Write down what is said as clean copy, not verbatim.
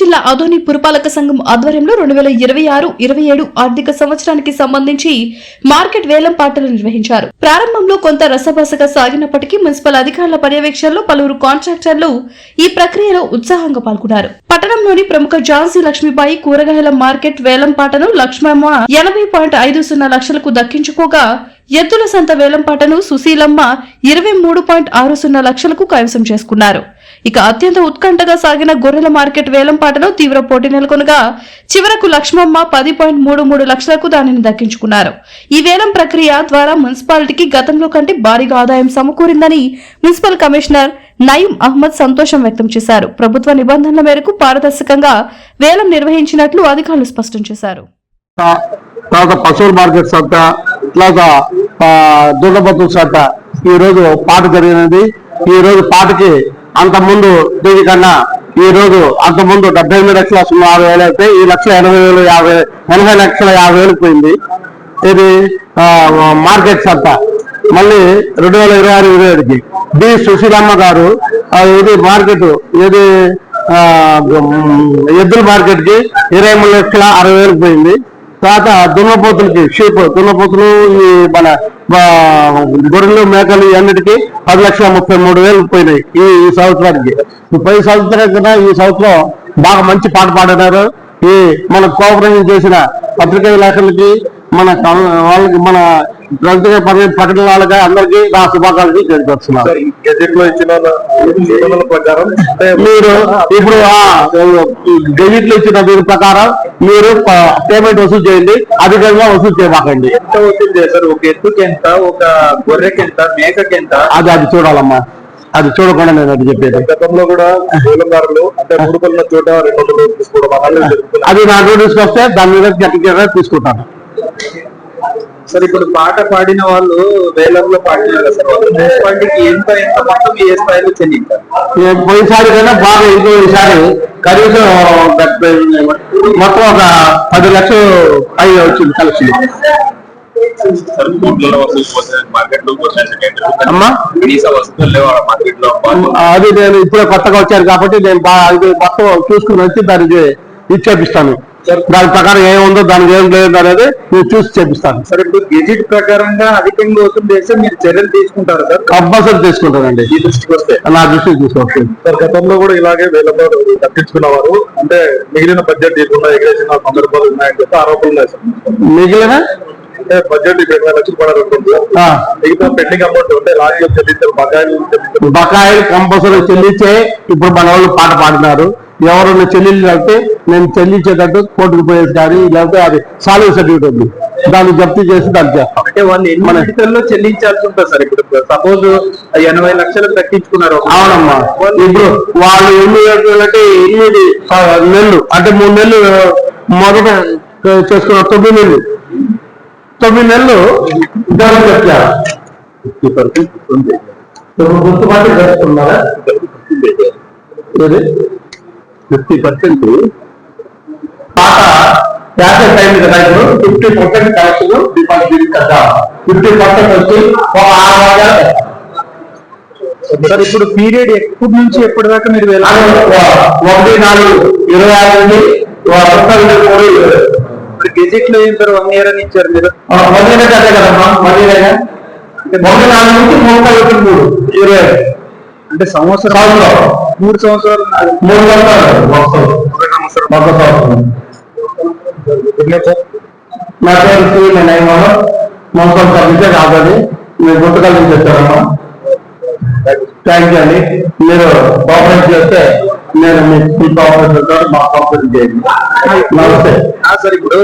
జిల్లా ఆదోని పురపాలక సంఘం ఆధ్వర్యంలో 2026-27 ఆర్థిక సంవత్సరానికి సంబంధించి మార్కెట్ వేలం పాటలు నిర్వహించారు. ప్రారంభంలో కొంత రసభసగా సాగినప్పటికీ మున్సిపల్ అధికారుల పర్యవేక్షణలో పలువురు కాంట్రాక్టర్లు ఈ ప్రక్రియలో ఉత్సాహంగా పాల్గొన్నారు. పట్టణంలోని ప్రముఖ ఝాన్సీ లక్ష్మీబాయి కూరగాయల మార్కెట్ వేలం పాటను లక్ష్మమ్మ 80.50 లక్షలకు దక్కించుకోగా, ఎద్దుల సంత వేలం పాటను సుశీలమ్మ 23.60 లక్షలకు కైవసం చేసుకున్నారు. ఇక అత్యంత ఉత్కంఠగా సాగిన గొర్రెల మార్కెట్ వేలం పాటలో తీవ్ర పోటీ నెలకొనగా చివరకు లక్ష్మమ్మ 10.33 లక్షలకు దానిని దక్కించుకున్నారు. ఈ వేలం ప్రక్రియ ద్వారా మున్సిపాలిటీకి గతంలో కంటే భారీగా ఆదాయం సమకూరిందని మున్సిపల్ కమిషనర్ నయీం అహ్మద్ సంతోషం వ్యక్తం చేశారు. ప్రభుత్వ నిబంధనల మేరకు పారదర్శకంగా వేలం నిర్వహించినట్లు అధికారులు స్పష్టం చేశారు. పశువుల మార్కెట్ సంత దున్నపోతుల సంత ఈ రోజు పాట జరిగినది. ఈ రోజు పాటకి అంతకుముందు దీనికన్నా ఈ రోజు అంతకుముందు 78,06,000 అయితే ఈ 1,80,50,50,50 పోయింది. ఇది మార్కెట్ సంత మళ్ళీ 2026-27కి బి సుశీలమ్మ గారు ఇది మార్కెట్ ఇది ఎద్దుల మార్కెట్ కి 23,60,000 పోయింది. తర్వాత దున్నపోతులకి దున్నపోతులు ఈ మన గొర్రెలు మేకలు అన్నిటికీ 10,33,000 పోయినాయి ఈ సంవత్సరానికి. 10 సంవత్సరాల కన్నా ఈ సంవత్సరం బాగా మంచి పాట పాడినారు. ఈ మన కోఆపరేషన్ చేసిన పత్రికా విలేకరులకి మన వాళ్ళకి మన పట్టణ వాళ్ళకి అందరికీ నా శుభాకాంక్షలు తెలియపరుస్తున్నాను. మీరు ఇప్పుడు గెజిట్ లో ఇచ్చిన దీని ప్రకారం మీరు పేమెంట్ వసూలు చేయండి, అధికంగా వసూలు చేయబాకండి. ఎంత వసూలు చేశారు? ఒక ఎత్తుకి ఎంత, ఒక గొర్రెకి ఎంత, మేకకి ఎంత? అది చూడాలమ్మా. అది చూడకుండా నేను అది చెప్పేది. గతంలో కూడా అంటే 3 చోట 200 తీసుకోవడం అది నా నోటీస్కి వస్తే దాని మీద గట్టిగా తీసుకుంటాను. సార్ ఇప్పుడు పాట పాడిన వాళ్ళు వేలంలో పాడినారు కదా సార్, మున్సిపాలిటీకి ఎంత మొత్తం ఏ స్థాయిలో చెల్లించారు? పోయినసారి కన్నా బాగా ఇంకో ఈసారి కనీసం మొత్తం ఒక 10 లక్షలు అయ్యి వచ్చింది కలెక్షన్. అది నేను ఇప్పుడే కొత్తగా వచ్చాను కాబట్టి నేను మొత్తం చూసుకుని వచ్చి దానికి ఇచ్చేపిస్తాను. దాని ప్రకారం ఏముందో దానికి ఏం లేదు అనేది మీరు చూసి చేపిస్తాను. సరే ఇప్పుడు గెజిట్ ప్రకారంగా అధికంగా వసూలు చేస్తే మీరు చర్యలు తీసుకుంటారు సార్? కంపల్సరీ తీసుకుంటానండి. ఈ దృష్టికి వస్తే నా దృష్టికి తీసుకొస్తాను సార్. గతంలో కూడా ఇలాగే వేలతో తప్పించుకున్నవారు అంటే మిగిలిన బడ్జెట్ లేకుండా ఎగరేసిన సందర్భాలు ఉన్నాయని చెప్పి ఆరోపణలు ఉన్నాయి సార్. మిగిలిన అంటే బడ్జెట్ 20 లక్షలు పడాలనుకుంటుంది, మిగతా పెండింగ్ అమౌంట్ ఉంటే లాస్ట్ చెల్లించారు, బకాయిలు కంపల్సరీ చెల్లించే ఇప్పుడు మన వాళ్ళు పాట పాడినారు. ఎవరన్నా చెల్లించితే నేను చెల్లించేటట్టు కోర్టుకు పోయేసి కానీ లేకపోతే అది సాల్వ్ సర్టిఫికేట్ ఉంది, దాన్ని జప్తీ చేసి దాన్ని చేస్తాం. అంటే వాళ్ళు ఎన్ని విడతల్లో చెల్లించాల్సి ఉంటుంది సార్? ఇప్పుడు సపోజ్ 80 లక్షలు తగ్గించుకున్నారు. అవునమ్మా. ఇప్పుడు వాళ్ళు ఎన్ని అంటే 8 నెలలు అంటే 3 నెలలు మొదట చేసుకున్నారు. 9 నెలలు దాన్ని చెప్తారు. గుర్తుపాటు చేస్తున్నారా? 50% పాట యాక్షన్ టైం కదా. ఇప్పుడు 50% కలెక్షన్ డిపాజిట్ కదా. 50% వచ్చి ఒక 6 వారాలు సార్. ఇప్పుడు పీరియడ్ ఎప్పటి నుంచి ఎప్పటి దాకా మీరు 1/4/26 నుండి గెజిట్ లో ఏం సార్ 1 year అని ఇచ్చారు మీరు? 1 year అదే కదమ్మా. 1 year 1/4 నుంచి 30/3 అంటే సంవత్సరం 3 సంవత్సరాలు నా పేరు మున్సిపల్ సర్వీసెస్ ఆదాది. మీరు గుర్తుకల్ నుంచి వచ్చారమ్మా. థ్యాంక్ యూ అండి. మీరు కోఆపరేట్ చేస్తే నేను మీ కోఆపరేషన్ మా కోఆపరేట్ చేయండి. నమస్తే సార్. ఇప్పుడు